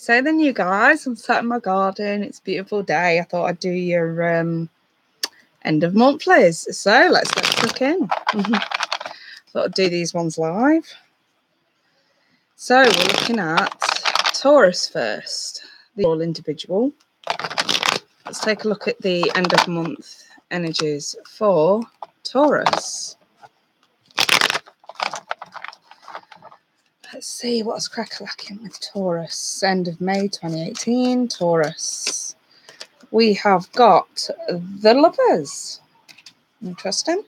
So then, you guys, I'm sat in my garden. It's a beautiful day. I thought I'd do your end of monthlies. So let's get stuck in. Thought I'd do these ones live. So we're looking at Taurus first. They're all individual. Let's take a look at the end of month energies for Taurus. Let's see what's crack-a-lacking with Taurus. End of May 2018, Taurus. We have got the Lovers. Interesting.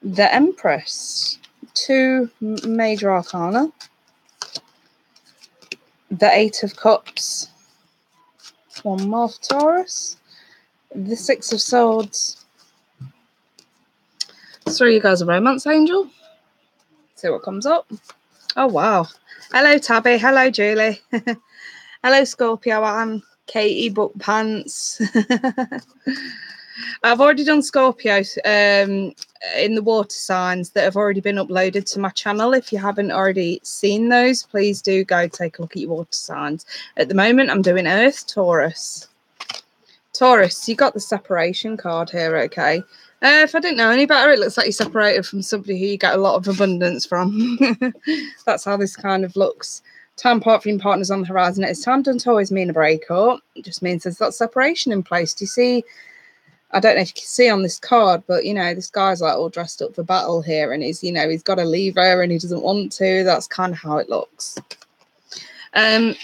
The Empress. 2 major arcana. The 8 of Cups. 1 more for Taurus. The 6 of Swords. So you guys a romance angel. See what comes up. Oh wow. Hello Tabby. Hello Julie. Hello Scorpio Anne. Katie Book Pants. I've already done Scorpio in the water signs that have already been uploaded to my channel. If you haven't already seen those, please do go take a look at your water signs. At the moment, I'm doing Earth, Taurus. Taurus, you got the separation card here, okay? If I didn't know any better, it looks like you're separated from somebody who you get a lot of abundance from. That's how this kind of looks. Time apart from your partners on the horizon. It's time doesn't always mean a breakup. It just means there's that separation in place. Do you see? I don't know if you can see on this card, but, you know, this guy's like all dressed up for battle here and he's, you know, he's got to leave her and he doesn't want to. That's kind of how it looks. And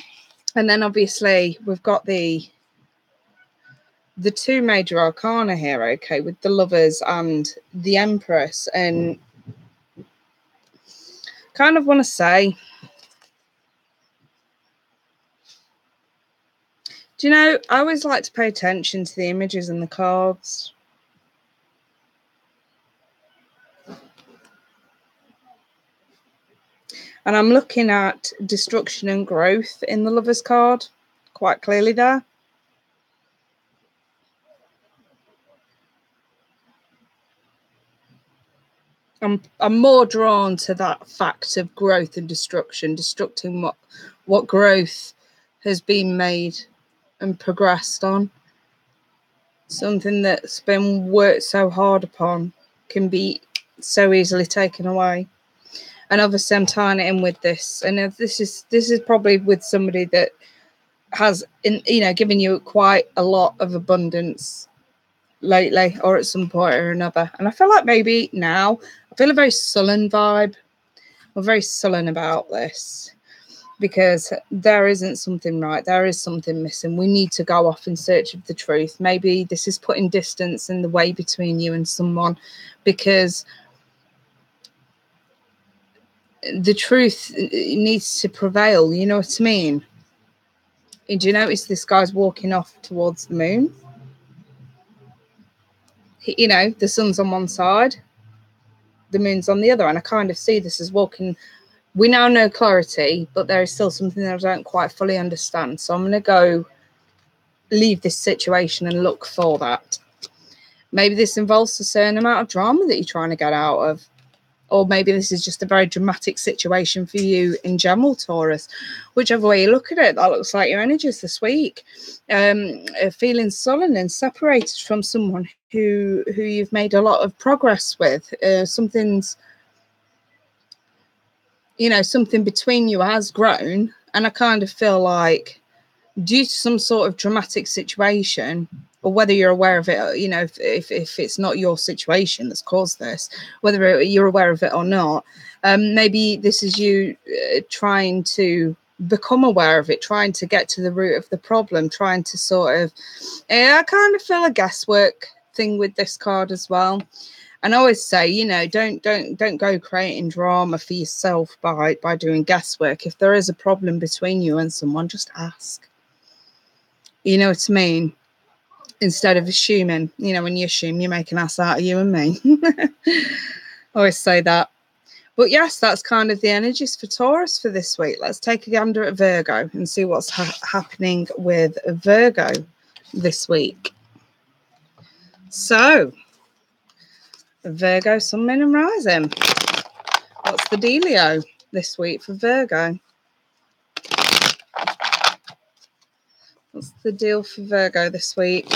then obviously we've got the 2 major arcana here, okay, with the Lovers and the Empress. And kind of want to say, do you know, I always like to pay attention to the images and the cards. And I'm looking at destruction and growth in the Lovers card quite clearly there. I'm more drawn to that fact of growth and destruction, destructing what growth has been made and progressed on. Something that's been worked so hard upon can be so easily taken away. And obviously I'm tying it in with this. And this is probably with somebody that has, you know, given you quite a lot of abundance lately or at some point or another. And I feel like maybe now I feel a very sullen vibe. I'm very sullen about this because there isn't something right. There is something missing. We need to go off in search of the truth. Maybe this is putting distance in the way between you and someone because the truth needs to prevail. You know what I mean? And do you notice this guy's walking off towards the moon? You know, the sun's on one side, the moon's on the other, and I kind of see this as walking. We now know clarity, but there is still something that I don't quite fully understand. So I'm going to go leave this situation and look for that. Maybe this involves a certain amount of drama that you're trying to get out of. Or maybe this is just a very dramatic situation for you in general, Taurus. Whichever way you look at it, that looks like your energies this week. Feeling sullen and separated from someone who you've made a lot of progress with. Something's, you know, something between you has grown. And I kind of feel like due to some sort of dramatic situation, or whether you're aware of it, you know, if it's not your situation that's caused this, whether you're aware of it or not, maybe this is you trying to become aware of it, trying to get to the root of the problem, trying to sort of, I kind of feel a guesswork thing with this card as well. And I always say, you know, don't go creating drama for yourself by doing guesswork. If there is a problem between you and someone, just ask. You know what I mean? Instead of assuming, you know, when you assume, you make an ass out of you and me. I always say that. But yes, that's kind of the energies for Taurus for this week. Let's take a gander at Virgo and see what's happening with Virgo this week. So, Virgo, Sun, Moon and Rising. What's the dealio? this week for Virgo? What's the deal for Virgo this week?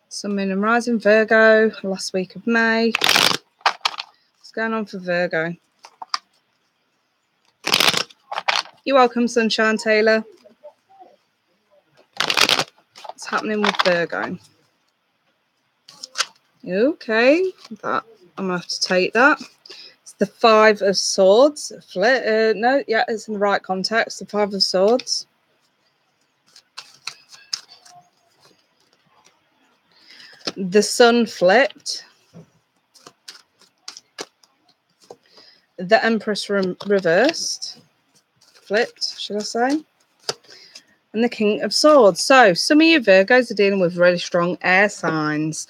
Sun, Moon and Rising Virgo, last week of May. What's going on for Virgo? You're welcome, Sunshine Taylor. What's happening with Virgo? Okay, that I'm gonna have to take that. It's the Five of Swords. No, yeah, it's in the right context. The Five of Swords. The Sun flipped. The Empress reversed. Flipped, should I say? And the King of Swords. So some of you Virgos are dealing with really strong air signs.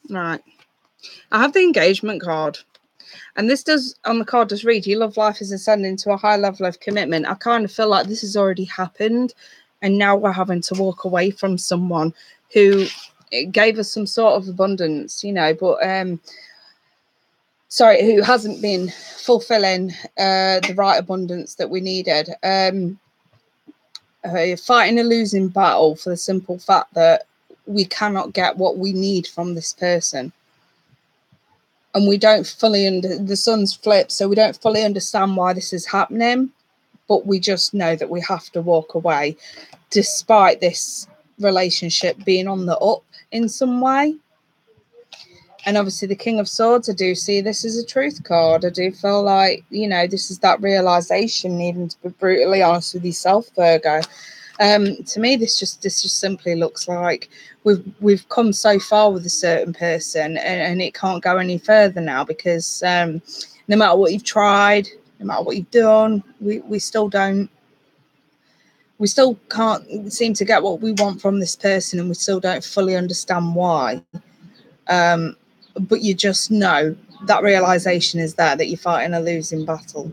Right. I have the engagement card. And this does, on the card, does read, your love life is ascending to a high level of commitment. I kind of feel like this has already happened. And now we're having to walk away from someone who gave us some sort of abundance, you know, but who hasn't been fulfilling the right abundance that we needed. Fighting a losing battle for the simple fact that we cannot get what we need from this person. And we don't fully the sun's flipped, so we don't fully understand why this is happening, but we just know that we have to walk away despite this relationship being on the up in some way. And obviously the King of Swords, I do see this as a truth card. I do feel like, you know, this is that realization, needing to be brutally honest with yourself, Virgo. To me, this just simply looks like we've come so far with a certain person, and it can't go any further now, because no matter what you've tried, no matter what you've done, we still can't seem to get what we want from this person, and we still don't fully understand why. But you just know that realization is there, that you're fighting a losing battle.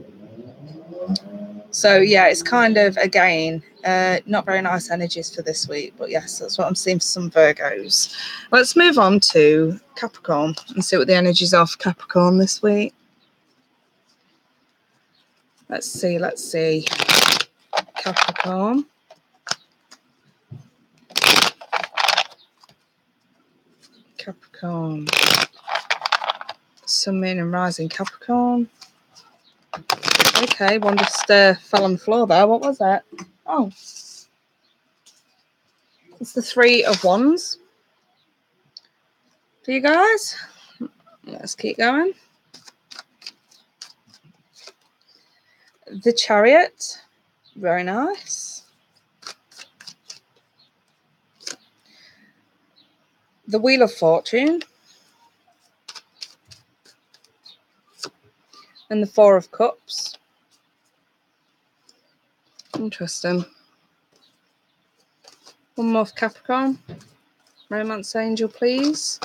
So yeah, it's kind of, again, not very nice energies for this week, but yes, that's what I'm seeing for some Virgos. Let's move on to Capricorn and see what the energies are for Capricorn this week. Let's see. Capricorn. Sun, Moon and Rising Capricorn. Okay, one just fell on the floor there. What was that? Oh, it's the Three of Wands for you guys. Let's keep going. The Chariot. Very nice. The Wheel of Fortune. And the Four of Cups. Interesting. One more for Capricorn. Romance Angel, please.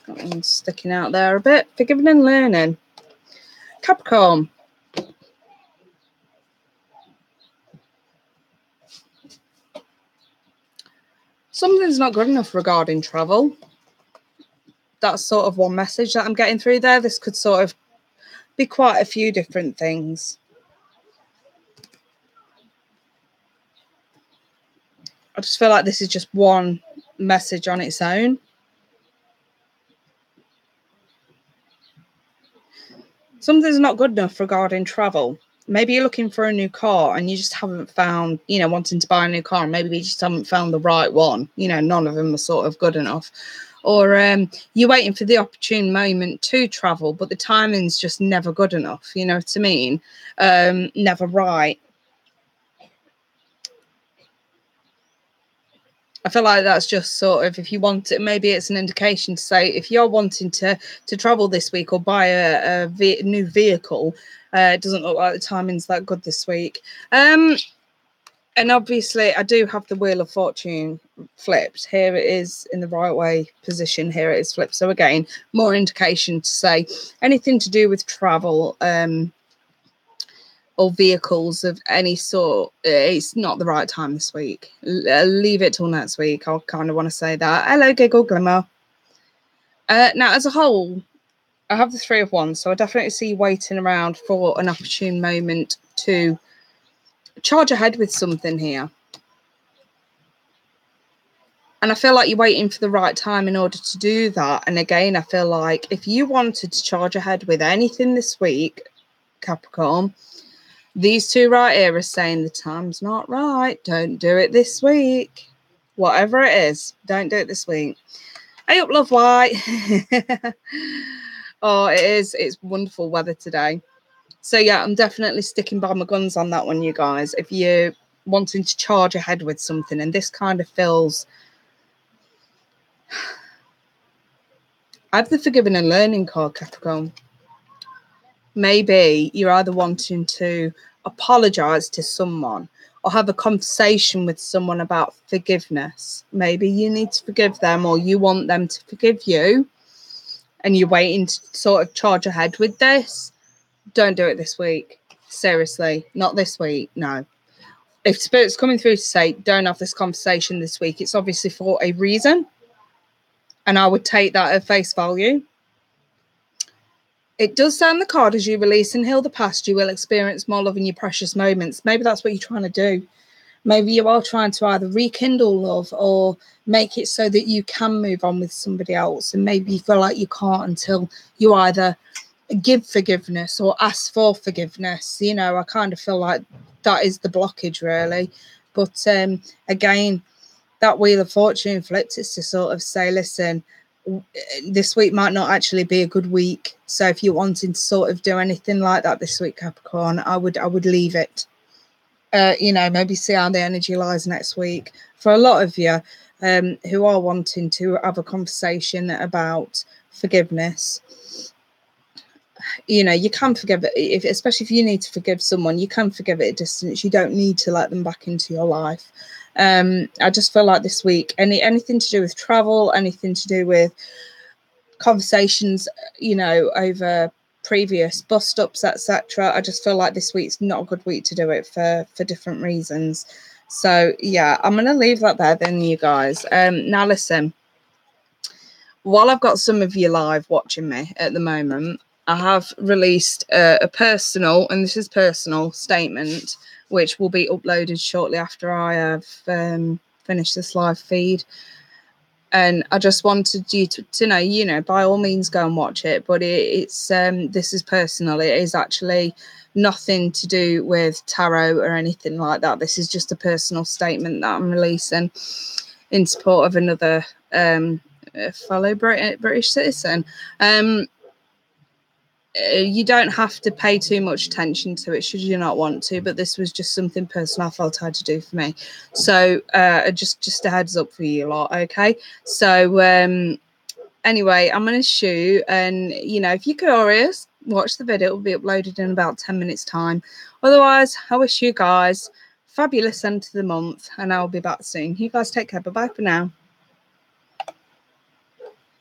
That one's sticking out there a bit. Forgiving and learning. Capricorn. Something's not good enough regarding travel. That's sort of one message that I'm getting through there. This could sort of be quite a few different things. I just feel like this is just one message on its own. Something's not good enough regarding travel. Maybe you're looking for a new car and you just haven't found, you know, wanting to buy a new car, and maybe you just haven't found the right one. You know, none of them are sort of good enough. Or you're waiting for the opportune moment to travel, but the timing's just never good enough. You know what I mean? Never right. I feel like that's just sort of, if you want it, maybe it's an indication to say, if you're wanting to travel this week or buy a new vehicle, it doesn't look like the timing's that good this week. And obviously, I do have the Wheel of Fortune flipped. Here it is in the right way position. Here it is flipped. So again, more indication to say anything to do with travel. or vehicles of any sort, it's not the right time this week. Leave it till next week. I kind of want to say that. Hello, Giggle Glimmer. Now, as a whole, I have the Three of Wands, so I definitely see you waiting around for an opportune moment to charge ahead with something here. And I feel like you're waiting for the right time in order to do that. And again, I feel like if you wanted to charge ahead with anything this week, Capricorn, these two right here are saying the time's not right. Don't do it this week. Whatever it is, don't do it this week. Hey up, love white. Oh, it's wonderful weather today. So yeah, I'm definitely sticking by my guns on that one, you guys. If you're wanting to charge ahead with something, and this kind of feels, I have the forgiving and learning card, Capricorn. Maybe you're either wanting to apologize to someone or have a conversation with someone about forgiveness. Maybe you need to forgive them, or you want them to forgive you, and you're waiting to sort of charge ahead with this. Don't do it this week. Seriously, not this week. No. If Spirit's coming through to say don't have this conversation this week, it's obviously for a reason. And I would take that at face value. It does sound the card, as you release and heal the past, you will experience more love in your precious moments. Maybe that's what you're trying to do. Maybe you are trying to either rekindle love or make it so that you can move on with somebody else. And maybe you feel like you can't until you either give forgiveness or ask for forgiveness. You know, I kind of feel like that is the blockage, really. But again, that Wheel of Fortune flipped is to sort of say, listen, this week might not actually be a good week. So if you're wanting to sort of do anything like that this week, Capricorn, I would leave it. You know, maybe see how the energy lies next week. For a lot of you who are wanting to have a conversation about forgiveness, you know, you can forgive it, especially if you need to forgive someone, you can forgive it at distance. You don't need to let them back into your life. I just feel like this week, anything to do with travel, anything to do with conversations, you know, over previous bus stops, etc. I just feel like this week's not a good week to do it for different reasons. So yeah, I'm going to leave that there then, you guys. Now listen, while I've got some of you live watching me at the moment, I have released a personal, and this is personal statement, which will be uploaded shortly after I have finished this live feed. And I just wanted you to know, you know, by all means go and watch it. But it's this is personal. It is actually nothing to do with tarot or anything like that. This is just a personal statement that I'm releasing in support of another fellow British citizen. You don't have to pay too much attention to it should you not want to, but this was just something personal I felt I had to do for me. So just a heads up for you lot, okay? So anyway, I'm going to shoot, and you know, if you're curious, watch the video. It will be uploaded in about 10 minutes time. Otherwise, I wish you guys fabulous end to the month, and I'll be back soon. You guys take care. Bye bye for now.